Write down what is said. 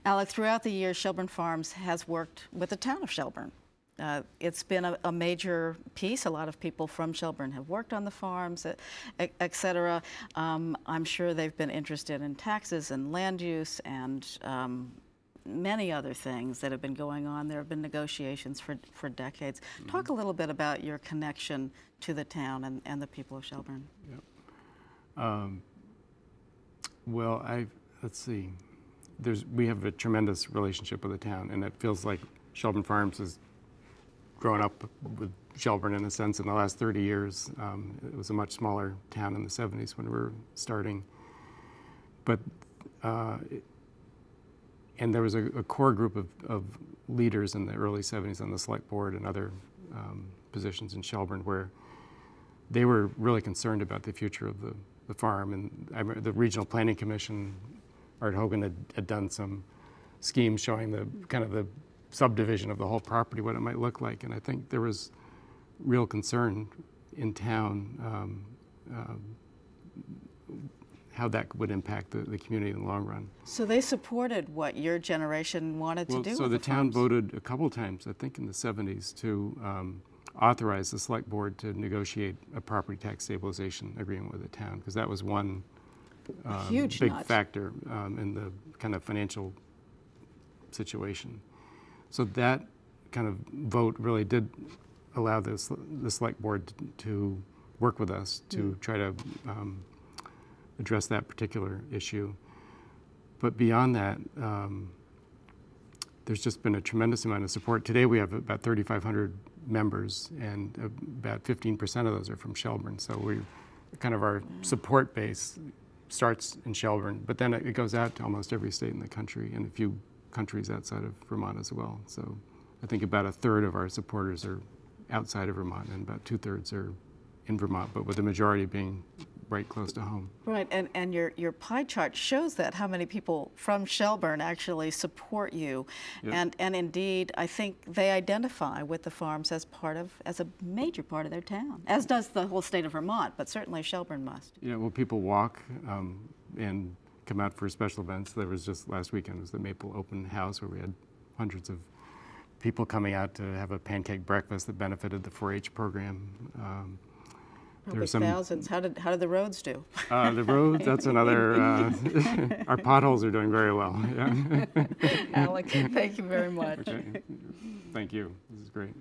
Alec, throughout the years, Shelburne Farms has worked with the town of Shelburne. It's been a major piece. A lot of people from Shelburne have worked on the farms, et cetera. I'm sure they've been interested in taxes and land use and many other things that have been going on. There have been negotiations for decades. Mm-hmm. Talk a little bit about your connection to the town and the people of Shelburne. Yep. Well, let's see. We have a tremendous relationship with the town, and it feels like Shelburne Farms has grown up with Shelburne in a sense in the last 30 years. It was a much smaller town in the 70s when we were starting. But, and there was a core group of leaders in the early 70s on the select board and other positions in Shelburne where they were really concerned about the future of the farm. And I remember the Regional Planning Commission, Art Hogan had done some schemes showing the kind of the subdivision of the whole property, what it might look like. And I think there was real concern in town how that would impact the community in the long run. So they supported what your generation wanted to do? So the town voted a couple times, I think in the 70s, to authorize the select board to negotiate a property tax stabilization agreement with the town, because that was one huge big factor in the kind of financial situation. So that kind of vote really did allow the select board to work with us to try to address that particular issue. But beyond that, there's just been a tremendous amount of support. Today we have about 3,500 members, and about 15% of those are from Shelburne. So our support base starts in Shelburne, but then it goes out to almost every state in the country and a few countries outside of Vermont as well. So I think about 1/3 of our supporters are outside of Vermont and about 2/3 are in Vermont, but with the majority being right close to home. Right, and your pie chart shows that, how many people from Shelburne actually support you. Yep. And indeed, I think they identify with the farms as a major part of their town, as does the whole state of Vermont, but certainly Shelburne must. Yeah, well, people walk and come out for special events. There was just last weekend was the Maple Open House, where we had hundreds of people coming out to have a pancake breakfast that benefited the 4-H program. Probably thousands. How did the roads do? The roads, that's another, our potholes are doing very well. Yeah. Alec, thank you very much. Okay. Thank you. This is great.